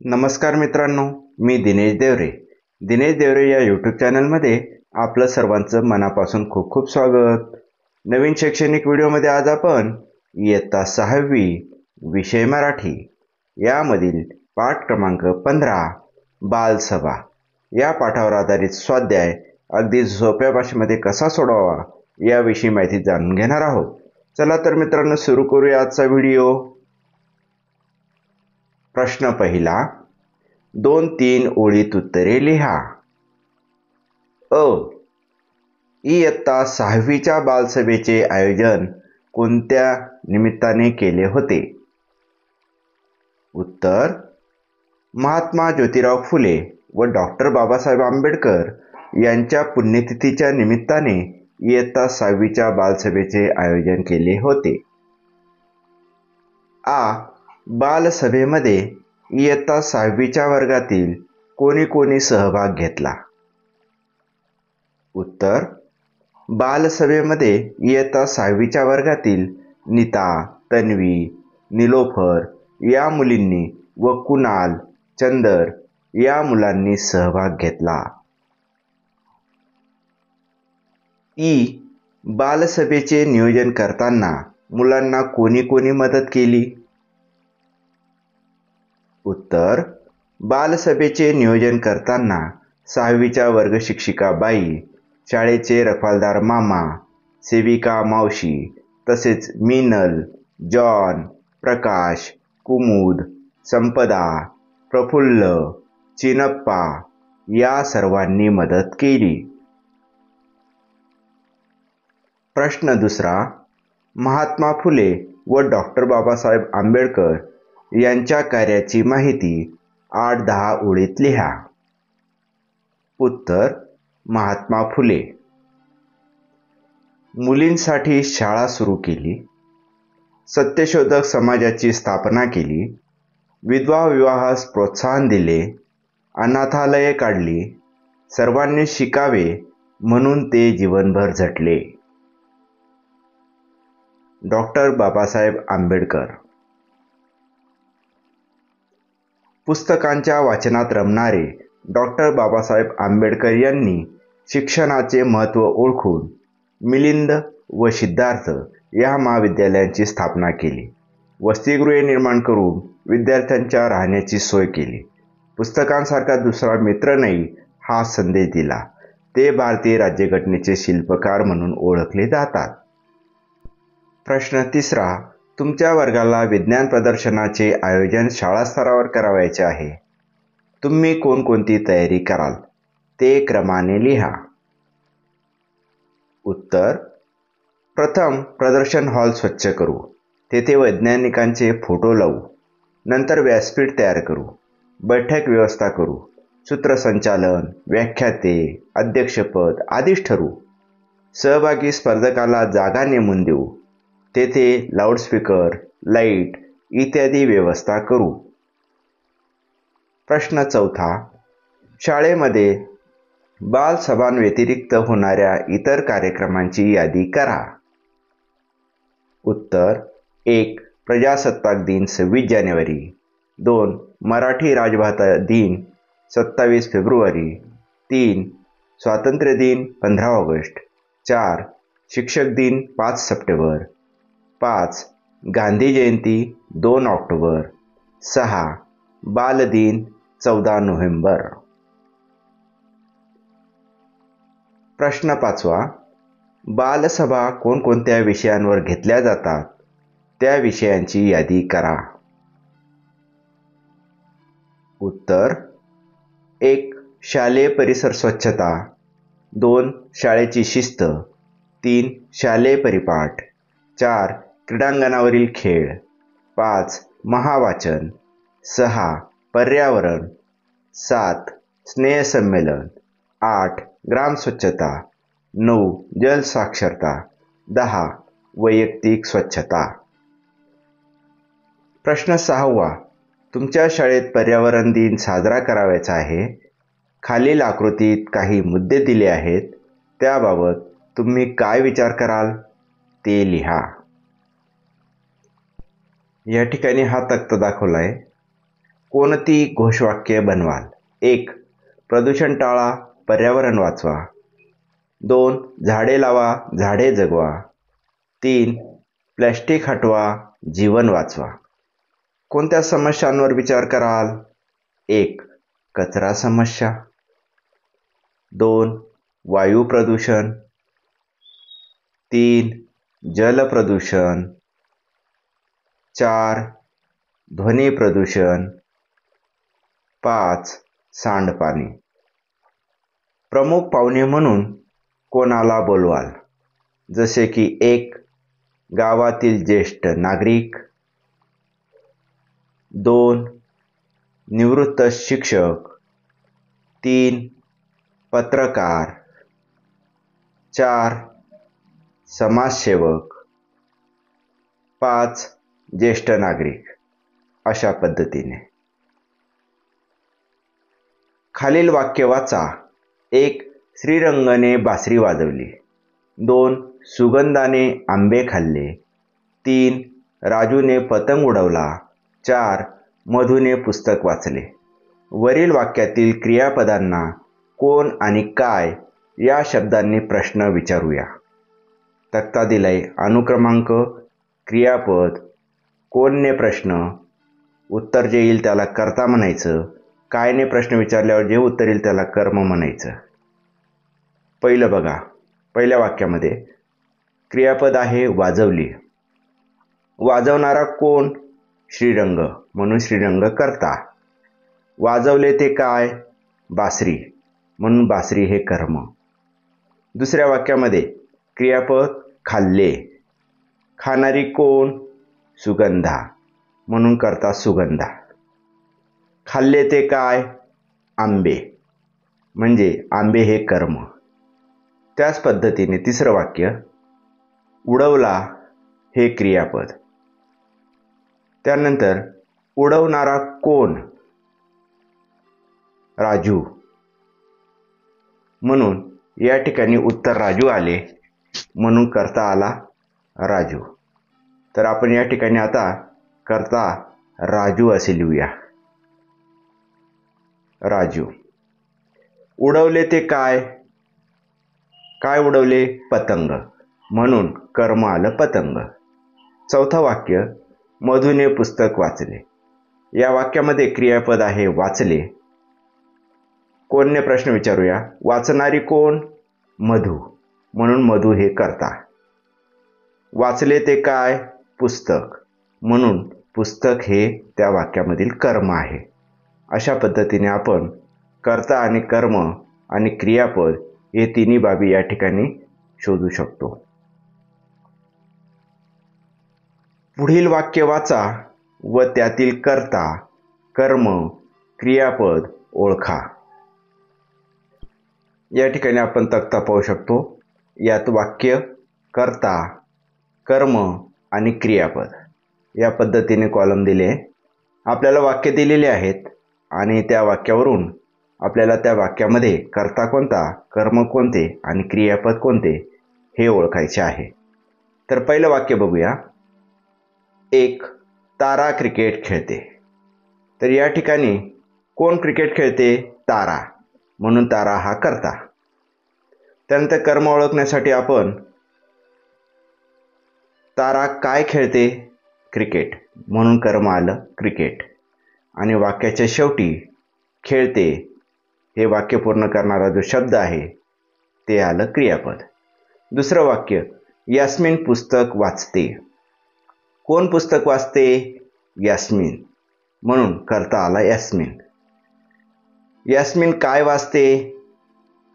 नमस्कार मित्रांनो, मी दिनेश देवरे. दिनेश देवरे या यूट्यूब चॅनलमध्ये आपलं सर्वांचं मनापासून खूप खूप स्वागत. नवीन शैक्षणिक व्हिडिओमध्ये आज आपण इयत्ता 6वी विषय मराठी यामधील पाठ क्रमांक 15 बालसभा या पाठावर आधारित स्वाध्याय अगदी सोप्या भाषेमध्ये कसा सोडवावा याविषयी माहिती जाणून घेणार आहोत. चला तर मित्रांनो, सुरू करूया आजचा व्हिडिओ. प्रश्न पहिला, 2-3 ओळीत उत्तरे लिहा. अ. इयत्ता 6वीच्या बालसभेचे आयोजन कोणत्या निमित्ताने केले होते? उत्तर, महात्मा ज्योतिराव फुले व डॉक्टर बाबासाहेब आंबेडकर यांच्या पुण्यतिथीच्या निमित्ताने इयत्ता 6वीच्या बालसभेचे आयोजन केले होते. आ. बालसभेमध्ये इयत्ता 6वीच्या वर्गातील कोणी कोणी सहभाग घेतला? उत्तर, बालसभेमध्ये इयत्ता 6वीच्या वर्गातील नीता, तन्वी, निलोफर या मुलींनी व कुणाल, चंदर या मुलांनी सहभाग घेतला. ई. बालसभेचे नियोजन करताना मुलांना कोणी कोणी मदत केली? उत्तर, बालसभेचे नियोजन करताना 6वीच्या वर्ग शिक्षिका बाई, शाळेचे रखवालदार मामा, सेविका मावशी तसेच मीनल, जॉन, प्रकाश, कुमुद, संपदा, प्रफुल्ल, चिनप्पा या सर्वांनी मदत केली. प्रश्न दुसरा, महात्मा फुले व डॉक्टर बाबासाहेब आंबेडकर यांच्या कार्याची माहिती 8-10 ओळीत लिहा. उत्तर, महात्मा फुले मुलींसाठी शाळा सुरू केली, सत्यशोधक समाजाची स्थापना केली, विधवा विवाहास प्रोत्साहन दिले, अनाथालये काढली, सर्वांनी शिकावे म्हणून ते जीवनभर झटले. डॉक्टर बाबासाहेब आंबेडकर पुस्तकांच्या वाचनात रमणारे डॉक्टर बाबासाहेब आंबेडकर यांनी शिक्षणाचे महत्त्व ओळखून मिलिंद व सिद्धार्थ या महाविद्यालयांची स्थापना केली. वसतिगृहे निर्माण करून विद्यार्थ्यांच्या राहण्याची सोय केली. पुस्तकांसारखा दुसरा मित्र नाही हा संदेश दिला. ते भारतीय राज्यघटनेचे शिल्पकार म्हणून ओळखले जातात. प्रश्न तिसरा, तुमच्या वर्गाला विज्ञान प्रदर्शनाचे आयोजन शाळा स्तरावर करावयाचे आहे. तुम्ही कोणकोणती तयारी कराल ते क्रमाने लिहा. उत्तर, प्रथम प्रदर्शन हॉल स्वच्छ करू, तेथे वैज्ञानिकांचे फोटो लावू, नंतर व्यासपीठ तयार करू, बैठक व्यवस्था करू, सूत्रसंचालन, व्याख्याते, अध्यक्षपद आदीच ठरवू. सहभागी स्पर्धकाला जागा नेमून देऊ, तेथे लाऊडस्पीकर, लाईट इत्यादी व्यवस्था करू. प्रश्न चौथा, शाळेमध्ये बालसभांव्यतिरिक्त होणाऱ्या इतर कार्यक्रमांची यादी करा. उत्तर, 1. प्रजासत्ताक दिन 26 जानेवारी, 2. मराठी राजभाषा दिन 27 फेब्रुवारी, 3. स्वातंत्र्य दिन 15 ऑगस्ट, 4. शिक्षक दिन 5 सप्टेंबर, 5. गांधी जयंती 2 ऑक्टोबर, 6. बालदिन 14 नोव्हेंबर. प्रश्न 5वा, बालसभा कोणकोणत्या विषयांवर घेतल्या जातात त्या विषयांची यादी करा. उत्तर, 1. शालेय परिसर स्वच्छता, 2. शाळेची शिस्त, 3. शालेय परिपाठ, 4. क्रीडांगणावरील खेळ, 5. महावाचन, 6. पर्यावरण, 7. स्नेहसंमेलन, 8. ग्रामस्वच्छता, 9. जलसाक्षरता, 10. वैयक्तिक स्वच्छता. प्रश्न 6वा, तुमच्या शाळेत पर्यावरण दिन साजरा करावयाचा आहे. खालील आकृतीत काही मुद्दे दिले आहेत, त्याबाबत तुम्ही काय विचार कराल ते लिहा. या ठिकाणी हा तक्ता दाखवला आहे. कोणती घोषवाक्ये बनवाल? 1. प्रदूषण टाळा, पर्यावरण वाचवा. 2. झाडे लावा, झाडे जगवा. 3. प्लॅस्टिक हटवा, जीवन वाचवा. कोणत्या समस्यांवर विचार कराल? 1. कचरा समस्या. 2. वायू प्रदूषण. 3. जल प्रदूषण. 4. ध्वनी प्रदूषण. 5. सांडपाणी. प्रमुख पाहुणे म्हणून कोणाला बोलवाल? जसे की 1. गावातील ज्येष्ठ नागरिक. 2. निवृत्त शिक्षक. 3. पत्रकार. 4. समाजसेवक. 5. ज्येष्ठ नागरिक. अशा पद्धतीने खालील वाक्य वाचा. 1. श्रीरंगने बासरी वाजवली. 2. सुगंधाने आंबे खाल्ले. 3. राजूने पतंग उडवला. 4. मधूने पुस्तक वाचले. वरील वाक्यातील क्रियापदांना कोण आणि काय या शब्दांनी प्रश्न विचारूया. तक्ता दिलाय. अनुक्रमांक, क्रियापद, कोणने प्रश्न, उत्तर जे येईल त्याला कर्ता म्हणायचं, कायने प्रश्न विचारल्यावर जे उत्तर येईल त्याला कर्म म्हणायचं. पहिलं बघा. पहिल्या वाक्यामध्ये क्रियापद आहे वाजवली. वाजवणारा कोण? श्रीरंग, म्हणून श्रीरंग कर्ता. वाजवले ते काय? बासरी, म्हणून बासरी हे कर्म. दुसऱ्या वाक्यामध्ये क्रियापद खाल्ले. खाणारी कोण? सुगंधा, म्हणून कर्ता सुगंधा. खाल्ले ते काय? आंबे, म्हणजे आंबे हे कर्म. त्याच पद्धतीने तिसरं वाक्य उडवला हे क्रियापद. त्यानंतर उडवणारा कोण? राजू, म्हणून या ठिकाणी उत्तर राजू आले, म्हणून कर्ता आला राजू. तर आपण या ठिकाणी आता कर्ता राजू असे लिहूया. राजू. उडवले ते काय? काय उडवले? पतंग, म्हणून कर्म आलं पतंग. चौथं वाक्य मधूने पुस्तक वाचले. या वाक्यामध्ये क्रियापद आहे वाचले. कोणने प्रश्न विचारूया. वाचणारी कोण? मधू, म्हणून मधू हे कर्ता. वाचले ते काय? पुस्तक, म्हणून पुस्तक हे त्या वाक्यामधील कर्म आहे. अशा पद्धतीने आपण कर्ता आणि कर्म आणि क्रियापद हे तिन्ही बाबी या ठिकाणी शोधू शकतो. पुढील वाक्य वाचा व त्यातील कर्ता, कर्म, क्रियापद ओळखा. या ठिकाणी आपण तक्ता पाहू शकतो. यात वाक्य, कर्ता, कर्म आणि क्रियापद या पद्धतीने कॉलम दिले. आपल्याला वाक्य दिलेले आहेत आणि त्या वाक्यावरून आपल्याला त्या वाक्यामध्ये कर्ता कोणता, कर्म कोणते आणि क्रियापद कोणते हे ओळखायचे आहे. तर पहिलं वाक्य बघूया. 1. तारा क्रिकेट खेळते. तर या ठिकाणी कोण क्रिकेट खेळते? तारा, म्हणून तारा हा कर्ता. त्यानंतर कर्म ओळखण्यासाठी आपण तारा काय खेळते? क्रिकेट, म्हणून कर्म आलं क्रिकेट. आणि वाक्याच्या शेवटी खेळते हे वाक्य पूर्ण करणारा जो शब्द आहे ते आलं क्रियापद. दुसरं वाक्य यास्मिन पुस्तक वाचते. कोण पुस्तक वाचते? यास्मिन, म्हणून कर्ता आला यास्मिन. यास्मिन काय वाचते?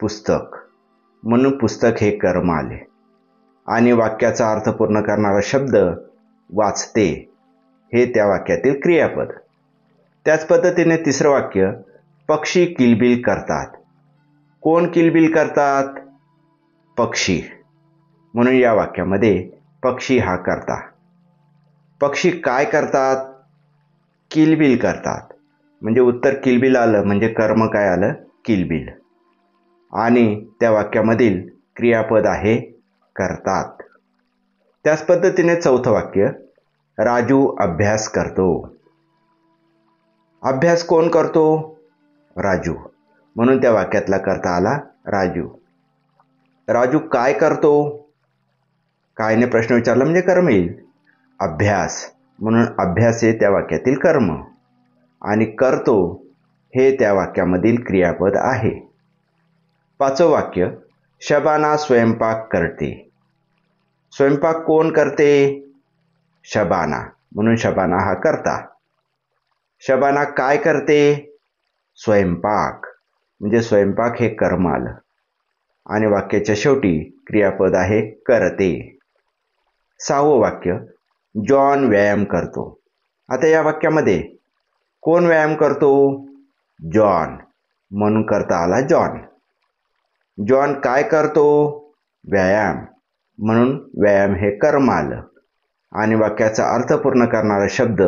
पुस्तक, म्हणून पुस्तक हे कर्म आले. आणि वाक्याचा अर्थ पूर्ण करणारा शब्द वाचते हे त्या वाक्यातील क्रियापद. त्याच पद्धतीने तिसरं वाक्य पक्षी किलबिल करतात. कोण किलबिल करतात? पक्षी, म्हणून या वाक्यामध्ये पक्षी हा कर्ता. पक्षी काय करतात? किलबिल करतात, म्हणजे उत्तर किलबिल आलं, म्हणजे कर्म काय आलं? किलबिल. आणि त्या वाक्यामधील क्रियापद आहे करतात. त्याच पद्धतीने चौथं वाक्य राजू अभ्यास करतो. अभ्यास कोण करतो? राजू. म्हणून त्या वाक्यातला कर्ता आला राजू. राजू काय करतो? कायने प्रश्न विचारला म्हणजे कर्म येईल. अभ्यास, म्हणून अभ्यास हे त्या वाक्यातील कर्म आणि करतो हे त्या वाक्यामधील क्रियापद आहे. 5वं वाक्य, शबाना स्वयंपाक करते. स्वयंपाक कोण करते? शबाना, म्हणून शबाना हा कर्ता. शबाना काय करते? स्वयंपाक, म्हणजे स्वयंपाक हे कर्म आलं आणि वाक्याच्या शेवटी क्रियापद आहे करते. 6वं वाक्य, जॉन व्यायाम करतो. आता या वाक्यामध्ये कोण व्यायाम करतो? जॉन, म्हणून करता आला जॉन. जॉन काय करतो? व्यायाम, म्हणून व्यायाम हे कर्म आलं आणि वाक्याचा अर्थ पूर्ण करणारा शब्द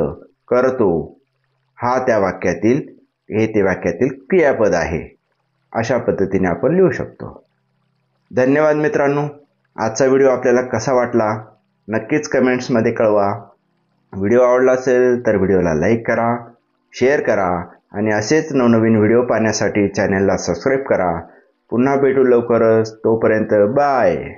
करतो हा त्या वाक्यातील क्रियापद आहे. अशा पद्धतीने आपण लिहू शकतो. धन्यवाद मित्रांनो. आजचा व्हिडिओ आपल्याला कसा वाटला नक्कीच कमेंट्समध्ये कळवा. व्हिडिओ आवडला असेल तर व्हिडिओला लाईक करा, शेअर करा आणि असेच नवनवीन व्हिडिओ पाहण्यासाठी चॅनलला सबस्क्राईब करा. पुन्हा भेटू लवकरच. तोपर्यंत बाय.